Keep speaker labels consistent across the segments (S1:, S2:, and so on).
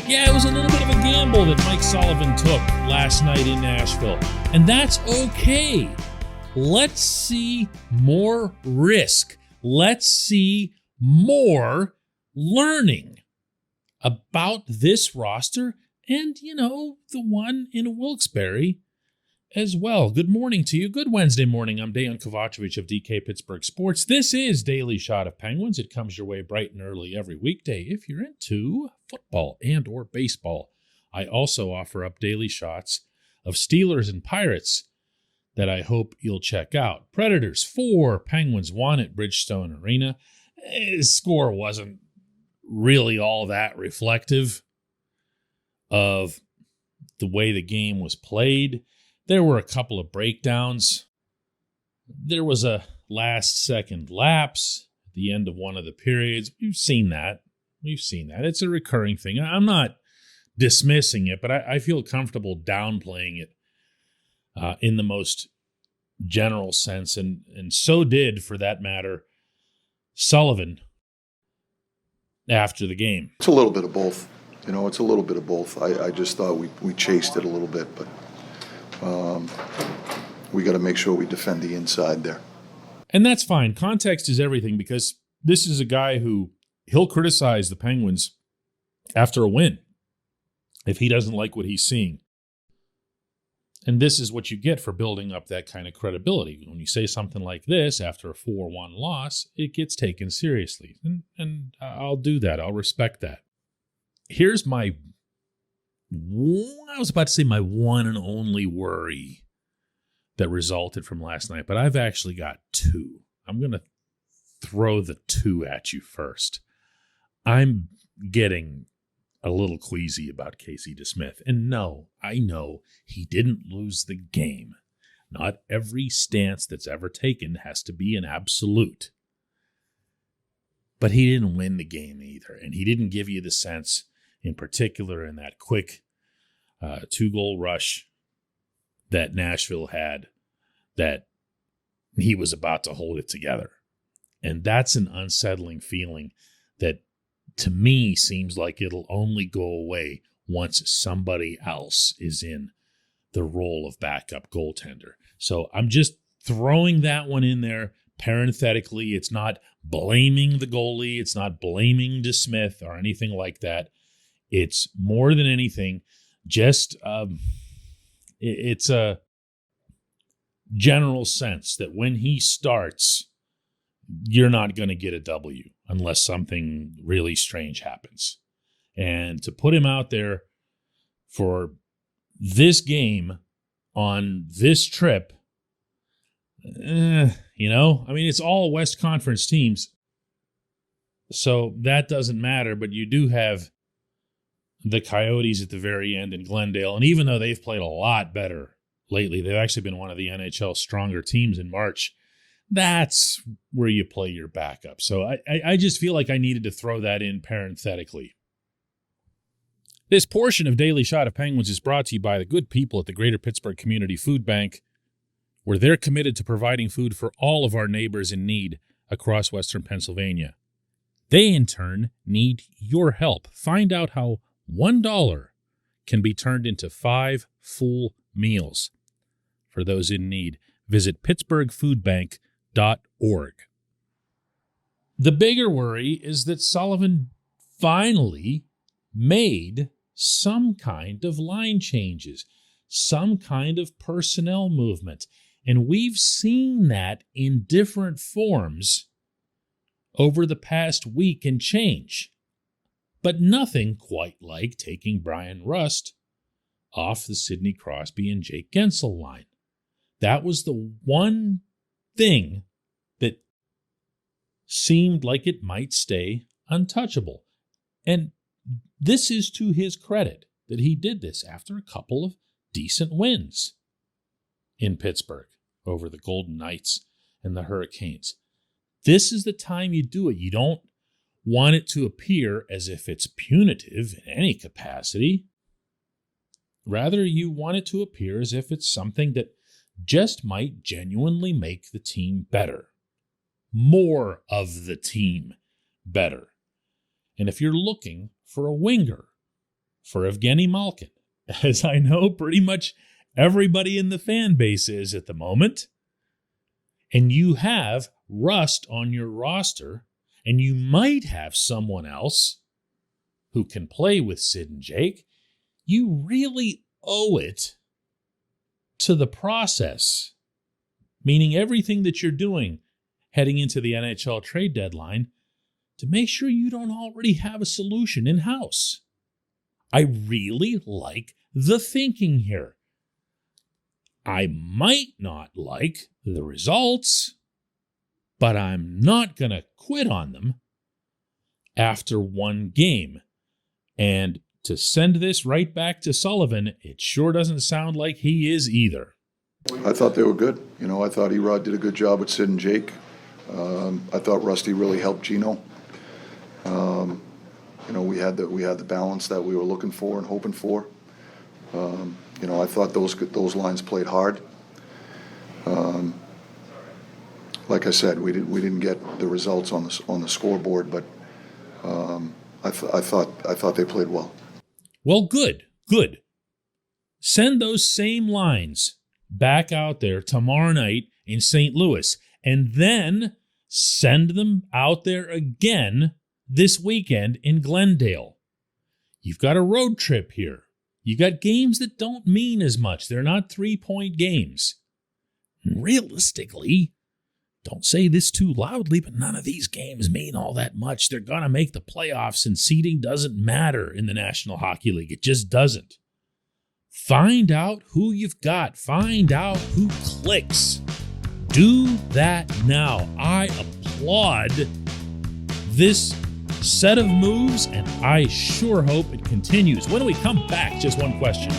S1: Yeah, it was a little bit of a gamble that Mike Sullivan took last night in Nashville, and that's okay. Let's see more risk. Let's see more learning about this roster and, the one in Wilkes-Barre as well. Good morning to you. Good Wednesday morning. I'm Dejan Kovacevic of DK Pittsburgh Sports. This is Daily Shot of Penguins. It comes your way bright and early every weekday if you're into football and or baseball. I also offer up daily shots of Steelers and Pirates that I hope you'll check out. Predators 4, Penguins 1 at Bridgestone Arena. His score wasn't really all that reflective of the way the game was played. There were a couple of breakdowns. There was a last-second lapse at the end of one of the periods. We've seen that. It's a recurring thing. I'm not dismissing it, but I feel comfortable downplaying it in the most general sense, and so did, for that matter, Sullivan after the game.
S2: It's a little bit of both. It's a little bit of both. I just thought we chased it a little bit, but we got to make sure we defend the inside there.
S1: And that's fine. Context is everything, because this is a guy who he'll criticize the Penguins after a win if he doesn't like what he's seeing. And this is what you get for building up that kind of credibility. When you say something like this after a 4-1 loss, it gets taken seriously. And I'll do that. I'll respect that. Here's my one and only worry that resulted from last night, but I've actually got two. I'm going to throw the two at you first. I'm getting a little queasy about Casey DeSmith. And no, I know he didn't lose the game. Not every stance that's ever taken has to be an absolute. But he didn't win the game either. And he didn't give you the sense, in particular in that quick 2-goal rush that Nashville had, that he was about to hold it together. And that's an unsettling feeling that, to me, seems like it'll only go away once somebody else is in the role of backup goaltender. So I'm just throwing that one in there parenthetically. It's not blaming the goalie. It's not blaming DeSmith or anything like that. It's more than anything just it's a general sense that when he starts, you're not going to get a W unless something really strange happens. And to put him out there for this game on this trip, it's all West Conference teams, so that doesn't matter. But you do have the Coyotes at the very end in Glendale, and even though they've played a lot better lately, they've actually been one of the NHL's stronger teams in March. That's where you play your backup. So I just feel like I needed to throw that in parenthetically. This portion of Daily Shot of Penguins is brought to you by the good people at the Greater Pittsburgh Community Food Bank, where they're committed to providing food for all of our neighbors in need across Western Pennsylvania. They, in turn, need your help. Find out how $1 can be turned into 5 full meals. For those in need, visit pittsburghfoodbank.org. The bigger worry is that Sullivan finally made some kind of line changes, some kind of personnel movement. And we've seen that in different forms over the past week and change. But nothing quite like taking Brian Rust off the Sidney Crosby and Jake Gensel line. That was the one thing that seemed like it might stay untouchable. And this is to his credit that he did this after a couple of decent wins in Pittsburgh over the Golden Knights and the Hurricanes. This is the time you do it. You don't want it to appear as if it's punitive in any capacity. Rather, you want it to appear as if it's something that just might genuinely make the team better. More of the team better. And if you're looking for a winger for Evgeny Malkin, as I know pretty much everybody in the fan base is at the moment, and you have rust on your roster, and you might have someone else who can play with Sid and Jake, you really owe it to the process, meaning everything that you're doing heading into the NHL trade deadline, to make sure you don't already have a solution in-house. I really like the thinking here. I might not like the results, but I'm not going to quit on them after one game. And to send this right back to Sullivan, it sure doesn't sound like he is either.
S2: I thought they were good. I thought Erod did a good job with Sid and Jake. I thought Rusty really helped Gino. We had the balance that we were looking for and hoping for. I thought those lines played hard. Like I said, we didn't get the results on the scoreboard, but I thought they played well.
S1: Well, good. Send those same lines back out there tomorrow night in St. Louis, and then send them out there again this weekend in Glendale. You've got a road trip here. You got games that don't mean as much. They're not 3-point games. Realistically, don't say this too loudly, but none of these games mean all that much. They're going to make the playoffs, and seeding doesn't matter in the National Hockey League. It just doesn't. Find out who you've got. Find out who clicks. Do that now. I applaud this set of moves, and I sure hope it continues. When we come back, just one question.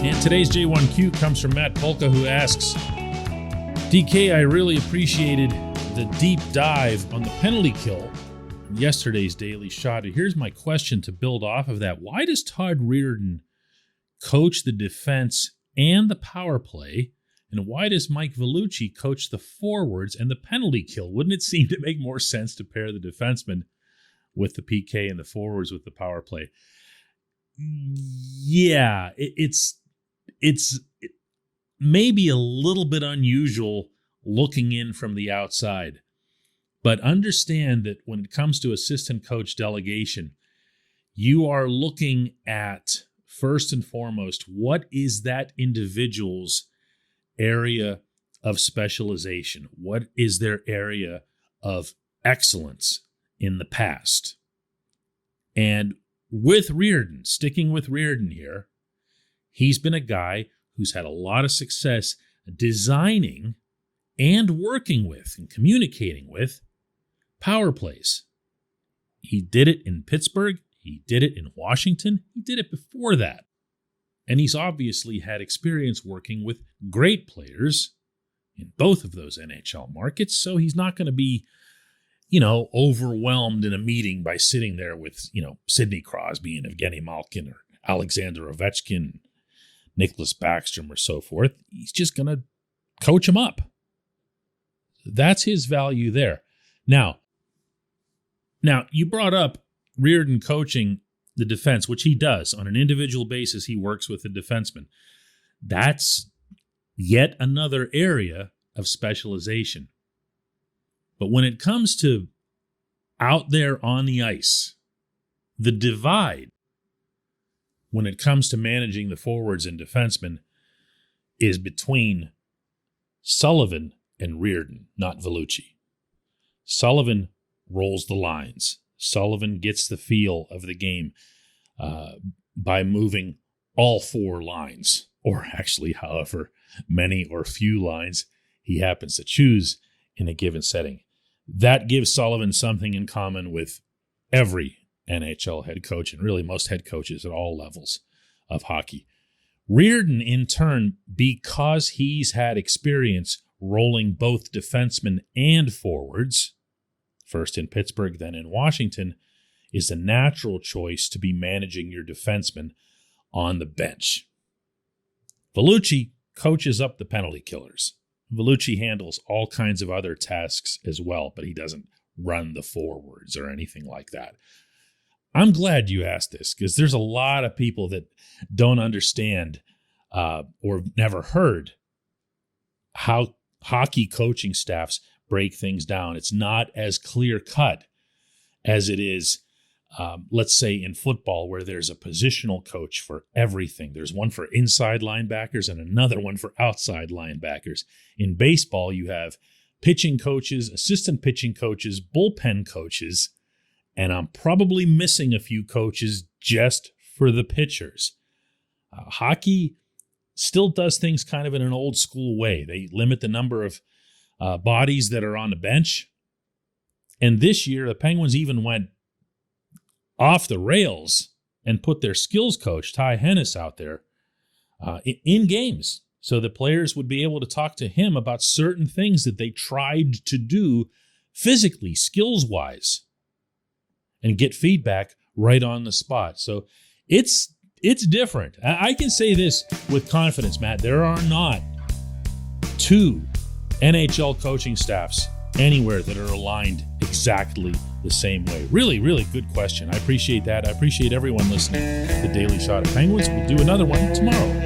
S1: And today's J1Q comes from Matt Polka, who asks, DK, I really appreciated the deep dive on the penalty kill in yesterday's Daily Shot. Here's my question to build off of that. Why does Todd Reirden coach the defense and the power play? And why does Mike Vellucci coach the forwards and the penalty kill? Wouldn't it seem to make more sense to pair the defensemen with the PK and the forwards with the power play? Yeah, it's maybe a little bit unusual looking in from the outside. But understand that when it comes to assistant coach delegation, you are looking at, first and foremost, what is that individual's area of specialization? What is their area of excellence in the past? And with Reirden, sticking with Reirden here, he's been a guy who's had a lot of success designing and working with and communicating with power plays. He did it in Pittsburgh. He did it in Washington. He did it before that. And he's obviously had experience working with great players in both of those NHL markets, so he's not going to be, overwhelmed in a meeting by sitting there with, Sidney Crosby and Evgeny Malkin or Alexander Ovechkin, Nicholas Backstrom or so forth. He's just going to coach him up. That's his value there. Now, you brought up Reirden coaching the defense, which he does on an individual basis. He works with the defenseman. That's yet another area of specialization. But when it comes to out there on the ice, the divide when it comes to managing the forwards and defensemen is between Sullivan and Reirden, not Vellucci. Sullivan rolls the lines. Sullivan gets the feel of the game by moving all four lines, or actually however many or few lines he happens to choose in a given setting. That gives Sullivan something in common with every NHL head coach, and really most head coaches at all levels of hockey. Reirden, in turn, because he's had experience rolling both defensemen and forwards, first in Pittsburgh, then in Washington, is the natural choice to be managing your defenseman on the bench. Vellucci coaches up the penalty killers. Vellucci handles all kinds of other tasks as well, but he doesn't run the forwards or anything like that. I'm glad you asked this, because there's a lot of people that don't understand or never heard how hockey coaching staffs break things down. It's not as clear cut as it is, let's say, in football, where there's a positional coach for everything. There's one for inside linebackers and another one for outside linebackers. In baseball, you have pitching coaches, assistant pitching coaches, bullpen coaches, and I'm probably missing a few coaches just for the pitchers. Hockey still does things kind of in an old school way. They limit the number of bodies that are on the bench. And this year, the Penguins even went off the rails and put their skills coach, Ty Hennis, out there in games, so the players would be able to talk to him about certain things that they tried to do physically, skills-wise, and get feedback right on the spot. So it's different. I can say this with confidence, Matt. There are not two NHL coaching staffs anywhere that are aligned exactly the same way. Really, really good question. I appreciate that. I appreciate everyone listening to the Daily Shot of Penguins. We'll do another one tomorrow.